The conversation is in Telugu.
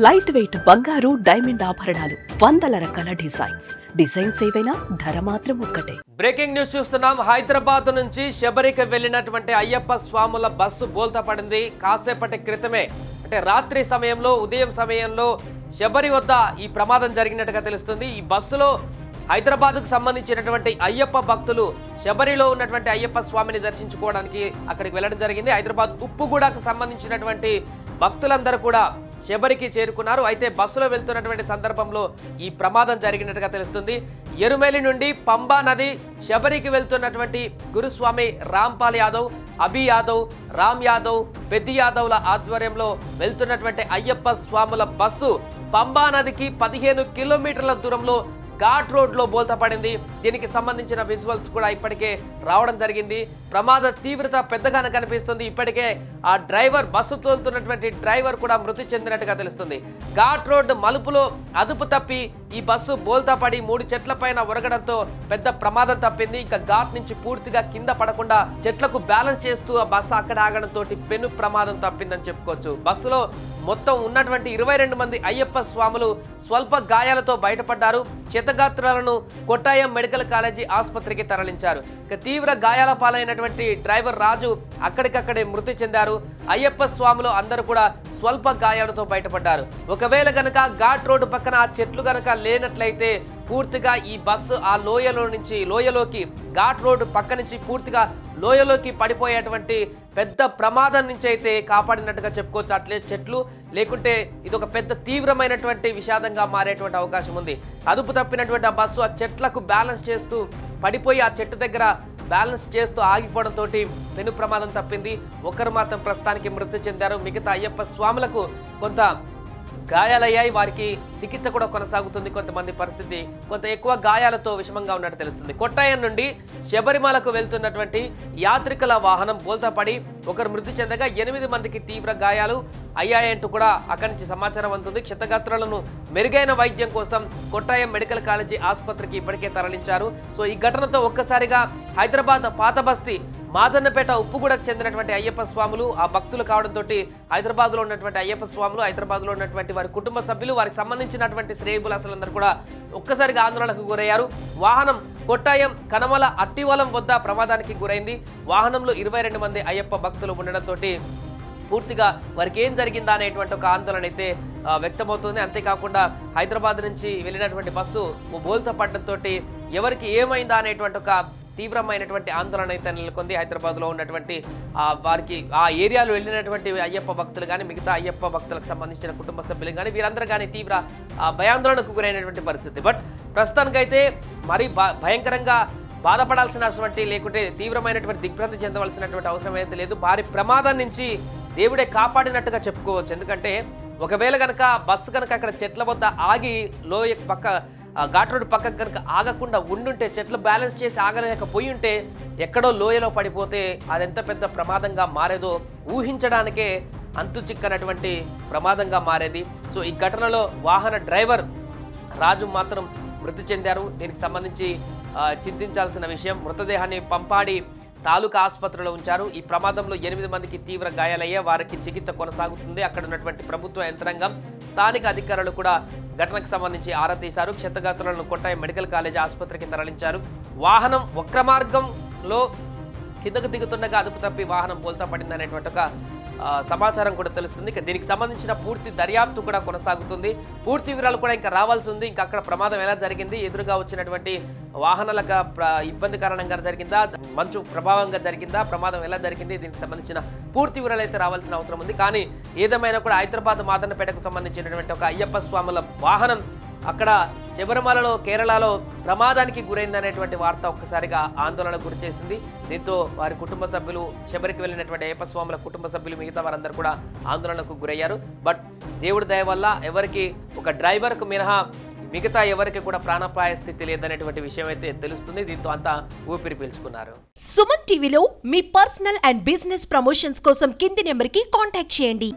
లైట్ వెయిట్ బంగారు డైమండ్ ఆభరణాలు, వందల రకాల డిజైన్స్ ఏవైనా ధర మాత్రం ఒక్కటే. బ్రేకింగ్ న్యూస్ చూస్తున్నాం. హైదరాబాద్ నుంచి శబరికి వెళ్లినటువంటి అయ్యప్ప స్వాముల బస్సు బోల్తా పడింది. కాసేపటి క్రితమే అంటే రాత్రి సమయంలో, ఉదయం సమయంలో శబరి వద్ద ఈ ప్రమాదం జరిగినట్టుగా తెలుస్తుంది. ఈ బస్సులో హైదరాబాద్కు సంబంధించినటువంటి అయ్యప్ప భక్తులు శబరిలో ఉన్నటువంటి అయ్యప్ప స్వామిని దర్శించుకోవడానికి అక్కడికి వెళ్ళడం జరిగింది. హైదరాబాద్ ఉప్పుగూడకు సంబంధించినటువంటి భక్తులందరూ కూడా శబరికి చేరుకున్నారు. అయితే బస్సులో వెళ్తున్నటువంటి సందర్భంలో ఈ ప్రమాదం జరిగినట్టుగా తెలుస్తుంది. ఎరుమెలి నుండి పంబా నది శబరికి వెళ్తున్నటువంటి గురుస్వామి రాంపాల్ యాదవ్, అభి యాదవ్, రామ్ యాదవ్, పెద్ది యాదవ్ల ఆధ్వర్యంలో వెళ్తున్నటువంటి అయ్యప్ప స్వాముల బస్సు పంబా నదికి 15 కిలోమీటర్ల దూరంలో ఘాట్ రోడ్ లో బోల్తా పడింది. దీనికి సంబంధించిన విజువల్స్ కూడా ఇప్పటికే రావడం జరిగింది. ప్రమాద తీవ్రత పెద్దగానే కనిపిస్తుంది. ఇప్పటికే ఆ డ్రైవర్, బస్సు తోలుతున్నటువంటి డ్రైవర్ కూడా మృతి చెందినట్టుగా తెలుస్తుంది. ఘాట్ రోడ్ మలుపులో అదుపు తప్పి ఈ బస్సు బోల్తా పడి 3 చెట్ల పైన ఒరగడంతో పెద్ద ప్రమాదం తప్పింది. ఇంకా ఘాట్ నుంచి పూర్తిగా కింద పడకుండా చెట్లకు బ్యాలెన్స్ చేస్తూ ఆ బస్సు అక్కడ ఆగడంతో పెను ప్రమాదం తప్పిందని చెప్పుకోవచ్చు. బస్సులో మొత్తం ఉన్నటువంటి 22 మంది అయ్యప్ప స్వాములు స్వల్ప గాయాలతో బయటపడ్డారు. క్షతగాత్రాలను కొట్టాయం మెడికల్ కాలేజీ ఆసుపత్రికి తరలించారు. ఇక తీవ్ర గాయాల పాలైనటువంటి డ్రైవర్ రాజు అక్కడికక్కడే మృతి చెందారు. అయ్యప్ప స్వాములు అందరూ కూడా స్వల్ప గాయాలతో బయటపడ్డారు. ఒకవేళ గనక ఘాట్ రోడ్డు పక్కన ఆ చెట్లు గనక లేనట్లయితే పూర్తిగా ఈ బస్సు ఆ లోయలోకి ఘాట్ రోడ్డు పక్క నుంచి పూర్తిగా లోయలోకి పడిపోయేటువంటి పెద్ద ప్రమాదం నుంచి అయితే కాపాడినట్టుగా చెప్పుకోవచ్చు. అట్లే చెట్లు లేకుంటే ఇది ఒక పెద్ద తీవ్రమైనటువంటి విషాదంగా మారేటువంటి అవకాశం ఉంది. అదుపు తప్పినటువంటి ఆ బస్సు ఆ చెట్లకు బ్యాలెన్స్ చేస్తూ పడిపోయి ఆ చెట్టు దగ్గర బ్యాలెన్స్ చేస్తూ ఆగిపోవడంతో పెను ప్రమాదం తప్పింది. ఒకరు మాత్రం ప్రస్తుతానికి మృతి చెందారు. మిగతా అయ్యప్ప స్వాములకు కొంత గాయాలయ్యాయి. వారికి చికిత్స కూడా కొనసాగుతుంది. కొంతమంది పరిస్థితి కొంత ఎక్కువ గాయాలతో విషమంగా ఉన్నట్టు తెలుస్తుంది. కొట్టాయం నుండి శబరిమలకు వెళ్తున్నటువంటి యాత్రికుల వాహనం బోల్తా పడి ఒకరు మృతి చెందగా 8 మందికి తీవ్ర గాయాలు అయ్యాయంటూ కూడా అక్కడి నుంచి సమాచారం అందుతుంది. క్షతగాత్రులను మెరుగైన వైద్యం కోసం కొట్టాయం మెడికల్ కాలేజీ ఆసుపత్రికి ఇప్పటికే తరలించారు. సో ఈ ఘటనతో ఒక్కసారిగా హైదరాబాద్ పాత బస్తీ మాదన్నపేట ఉప్పుగూడకు చెందినటువంటి అయ్యప్ప స్వాములు ఆ భక్తులు కావడంతో హైదరాబాద్లో ఉన్నటువంటి అయ్యప్ప స్వాములు, హైదరాబాద్లో ఉన్నటువంటి వారి కుటుంబ సభ్యులు, వారికి సంబంధించినటువంటి శ్రేయబులాసులందరూ కూడా ఒక్కసారిగా ఆందోళనకు గురయ్యారు. వాహనం కొట్టాయం కనమల అట్టివలం వద్ద ప్రమాదానికి గురైంది. వాహనంలో 22 మంది అయ్యప్ప భక్తులు ఉండడంతో పూర్తిగా వారికి ఏం జరిగిందా అనేటువంటి ఒక ఆందోళన అయితే వ్యక్తమవుతుంది. అంతేకాకుండా హైదరాబాద్ నుంచి వెళ్ళినటువంటి బస్సు బోల్తా పడడంతో ఎవరికి ఏమైందా అనేటువంటి ఒక తీవ్రమైనటువంటి ఆందోళన అయితే నెలకొంది. హైదరాబాద్లో ఉన్నటువంటి వారికి ఆ ఏరియాలో వెళ్ళినటువంటి అయ్యప్ప భక్తులు కానీ, మిగతా అయ్యప్ప భక్తులకు సంబంధించిన కుటుంబ సభ్యులు కానీ, వీరందరూ కానీ తీవ్ర భయాందోళనకు గురైనటువంటి పరిస్థితి. బట్ ప్రస్తుతానికైతే మరీ భయంకరంగా బాధపడాల్సినటువంటి లేకుంటే తీవ్రమైనటువంటి దిగ్భ్రాంతి చెందవలసినటువంటి అవసరం అయితే లేదు. భారీ ప్రమాదం నుంచి దేవుడే కాపాడినట్టుగా చెప్పుకోవచ్చు. ఎందుకంటే ఒకవేళ కనుక బస్సు కనుక అక్కడ చెట్ల వద్ద ఆగి లోయ పక్క ఘాట్ రోడ్డు పక్కకు కనుక ఆగకుండా ఉండుంటే, చెట్లు బ్యాలెన్స్ చేసి ఆగలేకపోయి ఉంటే ఎక్కడో లోయలో పడిపోతే అదెంత పెద్ద ప్రమాదంగా మారేదో ఊహించడానికే అంతు చిక్కనటువంటి ప్రమాదంగా మారేది. సో ఈ ఘటనలో వాహన డ్రైవర్ రాజు మాత్రం మృతి చెందారు. దీనికి సంబంధించి చింతించాల్సిన విషయం. మృతదేహాన్ని పంపాడి తాలూకా ఆసుపత్రిలో ఉంచారు. ఈ ప్రమాదంలో 8 మందికి తీవ్ర గాయాలయ్యే వారికి చికిత్స కొనసాగుతుంది. అక్కడ ఉన్నటువంటి ప్రభుత్వ యంత్రాంగం, స్థానిక అధికారులు కూడా ఘటనకు సంబంధించి ఆరా తీశారు. క్షతగాత్రులను కొట్టాయం మెడికల్ కాలేజ్ ఆసుపత్రికి తరలించారు. వాహనం వక్ర మార్గంలో కిందకు దిగుతుండగా అదుపు తప్పి వాహనం బోల్తా పడింది అనేటువంటి ఒక సమాచారం కూడా తెలుస్తుంది. దీనికి సంబంధించిన పూర్తి దర్యాప్తు కూడా కొనసాగుతుంది. పూర్తి వివరాలు కూడా ఇంకా రావాల్సి ఉంది. ఇంకా అక్కడ ప్రమాదం ఎలా జరిగింది, ఎదురుగా వచ్చినటువంటి వాహనాలకు ఇబ్బంది కారణంగా జరిగిందా, మంచు ప్రభావంగా జరిగిందా, ప్రమాదం ఎలా జరిగింది, దీనికి సంబంధించిన పూర్తి వివరాలు అయితే రావాల్సిన అవసరం ఉంది. కానీ ఏదేమైనా కూడా హైదరాబాద్ మాదన్నపేటకు సంబంధించినటువంటి ఒక అయ్యప్ప స్వాముల వాహనం అక్కడ శబరిమలలో, కేరళలో ప్రమాదానికి గురైందనేటువంటి వార్త ఒక్కసారిగా ఆందోళనకు గురి చేసింది. దీంతో వారి కుటుంబ సభ్యులు, శబరికి వెళ్ళినటువంటి అయ్యప్ప స్వాముల కుటుంబ సభ్యులు, మిగతా వారందరూ కూడా ఆందోళనకు గురయ్యారు. బట్ దేవుడి దయ వల్ల ఎవరికి, ఒక డ్రైవర్కు మినహా మిగతా ఎవరికి కూడా ప్రాణాపాయ స్థితి లేదనేటువంటి విషయం అయితే తెలుస్తుంది. దీంతో అంతా ఊపిరి పీల్చుకున్నారు. సుమన్ టీవీలో మీ పర్సనల్ అండ్ బిజినెస్ ప్రమోషన్స్ కోసం కింది నెంబర్కి కాంటాక్ట్ చేయండి.